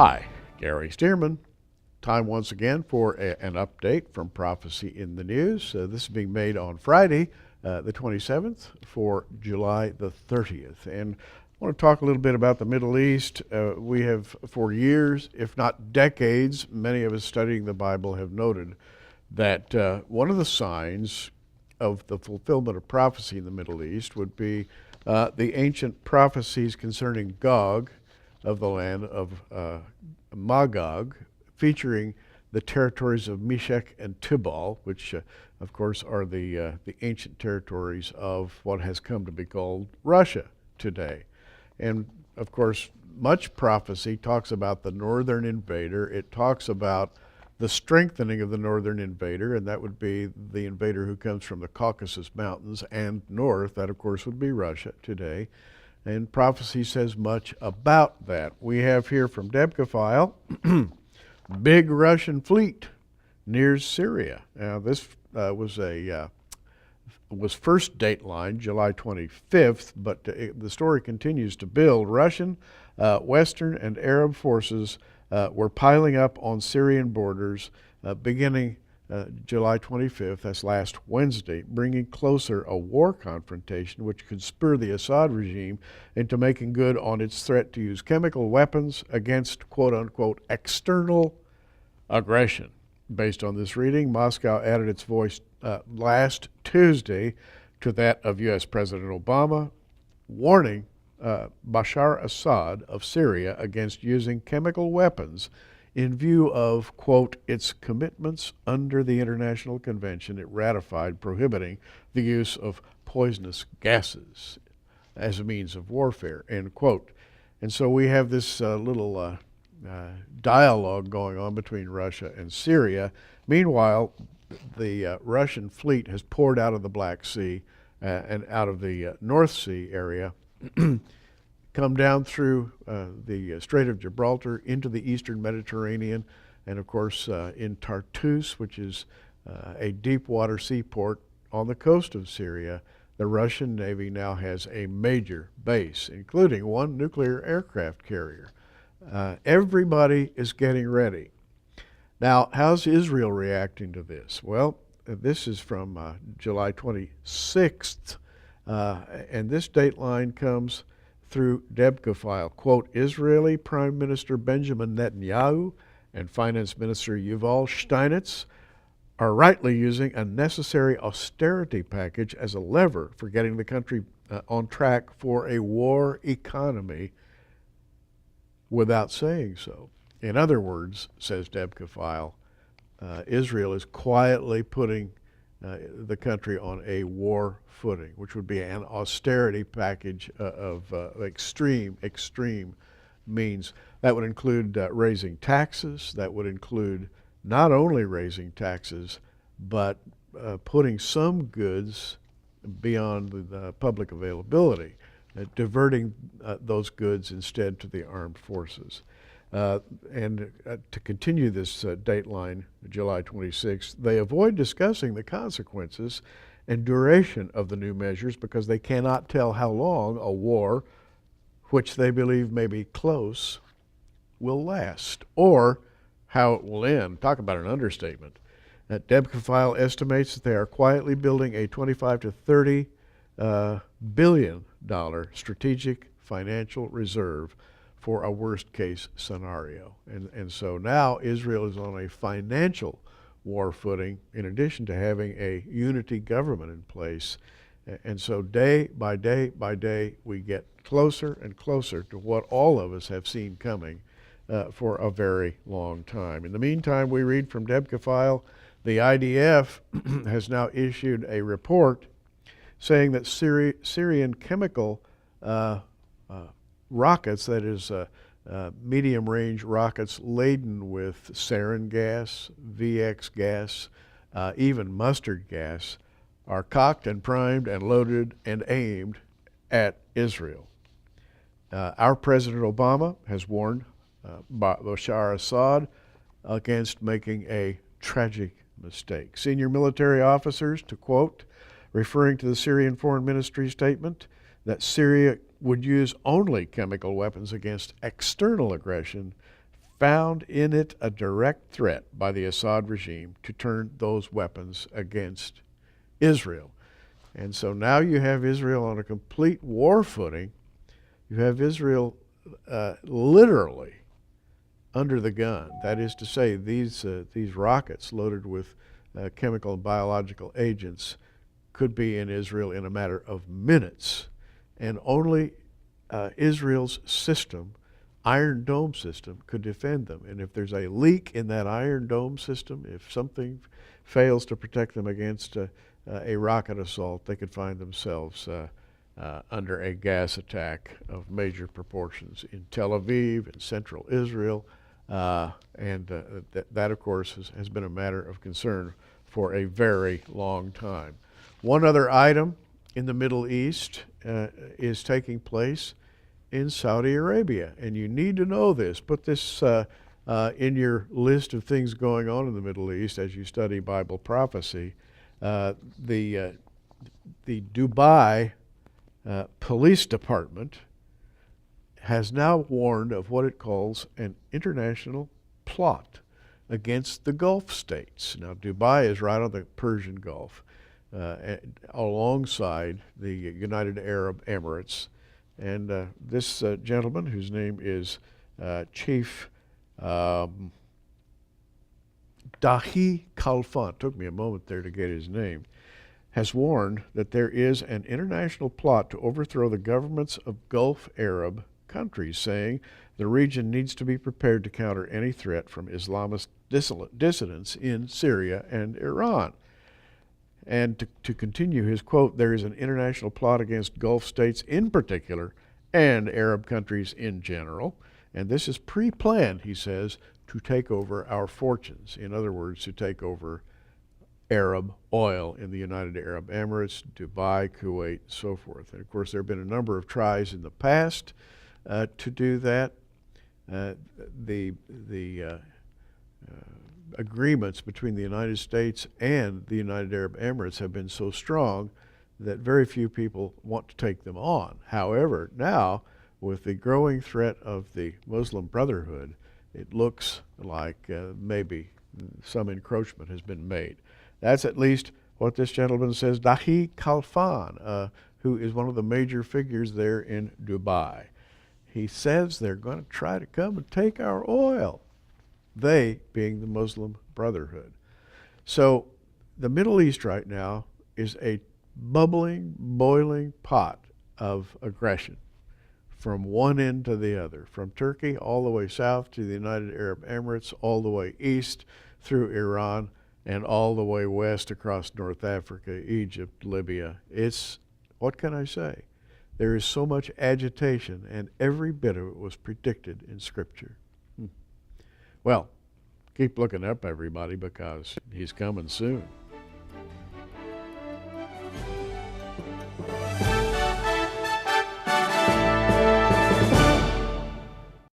Hi, Gary Stearman. Time once again for an update from Prophecy in the News. This is being made on Friday, the 27th for July the 30th. And I want to talk a little bit about the Middle East. We have, for years, if not decades, many of us studying the Bible have noted that one of the signs of the fulfillment of prophecy in the Middle East would be the ancient prophecies concerning Gog of the land of Magog, featuring the territories of Meshech and Tubal, which of course are the ancient territories of what has come to be called Russia today. And of course, much prophecy talks about the northern invader. It talks about the strengthening of the northern invader, and that would be the invader who comes from the Caucasus Mountains and north. That, of course, would be Russia today. And prophecy says much about that. We have here from Debka-File, big Russian fleet near Syria. Now, this was first dateline, July 25th, but the story continues to build. Russian, Western, and Arab forces were piling up on Syrian borders beginning July 25th, that's last Wednesday, bringing closer a war confrontation which could spur the Assad regime into making good on its threat to use chemical weapons against quote-unquote external aggression. Based on this reading, Moscow added its voice last Tuesday to that of U.S. President Obama, warning Bashar Assad of Syria against using chemical weapons in view of, quote, its commitments under the international convention it ratified prohibiting the use of poisonous gases as a means of warfare, end quote. And so we have this little dialogue going on between Russia and Syria. Meanwhile, the Russian fleet has poured out of the Black Sea and out of the North Sea area, come down through the Strait of Gibraltar into the eastern Mediterranean, and of course in Tartus, which is a deep water seaport on the coast of Syria. The Russian Navy now has a major base, including one nuclear aircraft carrier. Everybody is getting ready. Now, how's Israel reacting to this? Well, this is from July 26th, and this dateline comes through Debka-File. Quote, Israeli Prime Minister Benjamin Netanyahu and Finance Minister Yuval Steinitz are rightly using a necessary austerity package as a lever for getting the country on track for a war economy without saying so. In other words, says Debka-File, Israel is quietly putting the country on a war footing, which would be an austerity package of extreme means. That would include raising taxes. That would include not only raising taxes, but putting some goods beyond the public availability, diverting those goods instead to the armed forces. And to continue this dateline, July 26th, they avoid discussing the consequences and duration of the new measures because they cannot tell how long a war, which they believe may be close, will last, or how it will end. Talk about an understatement. Debka-File estimates that they are quietly building a $25 to $30 billion strategic financial reserve for a worst-case scenario. And so now Israel is on a financial war footing in addition to having a unity government in place. And so day by day by day, we get closer and closer to what all of us have seen coming for a very long time. In the meantime, we read from Debka-File, the IDF has now issued a report saying that Syrian chemical rockets, that is medium-range rockets laden with sarin gas, VX gas, even mustard gas, are cocked and primed and loaded and aimed at Israel. Our President Obama has warned Bashar Assad against making a tragic mistake. Senior military officers, to quote, referring to the Syrian Foreign Ministry statement, that Syria would use only chemical weapons against external aggression, found in it a direct threat by the Assad regime to turn those weapons against Israel. And so now you have Israel on a complete war footing. You have Israel literally under the gun. That is to say, these rockets loaded with chemical and biological agents could be in Israel in a matter of minutes. And only Israel's system, Iron Dome system, could defend them. And if there's a leak in that Iron Dome system, if something fails to protect them against a rocket assault, they could find themselves under a gas attack of major proportions in Tel Aviv, in central Israel, and that, of course, has been a matter of concern for a very long time. One other item in the Middle East is taking place in Saudi Arabia, and you need to know this. Put this in your list of things going on in the Middle East as you study Bible prophecy. The Dubai Police Department has now warned of what it calls an international plot against the Gulf states. Now, Dubai is right on the Persian Gulf, alongside the United Arab Emirates. And this gentleman, whose name is Chief Dahi Khalfan, took me a moment there to get his name, has warned that there is an international plot to overthrow the governments of Gulf Arab countries, saying the region needs to be prepared to counter any threat from Islamist dissidents in Syria and Iran. And to continue his quote, there is an international plot against Gulf states in particular and Arab countries in general, and this is pre-planned, he says, to take over our fortunes. In other words, to take over Arab oil in the United Arab Emirates, Dubai, Kuwait, and so forth. And of course, there have been a number of tries in the past to do that. The agreements between the United States and the United Arab Emirates have been so strong that very few people want to take them on. However, now, with the growing threat of the Muslim Brotherhood, it looks like maybe some encroachment has been made. That's at least what this gentleman says, Dahi Khalfan, who is one of the major figures there in Dubai. He says they're going to try to come and take our oil, they being the Muslim Brotherhood. So the Middle East right now is a bubbling, boiling pot of aggression from one end to the other, from Turkey all the way south to the United Arab Emirates, all the way east through Iran, and all the way west across North Africa, Egypt, Libya. It's, what can I say? There is so much agitation, and every bit of it was predicted in Scripture. Well, keep looking up, everybody, because he's coming soon.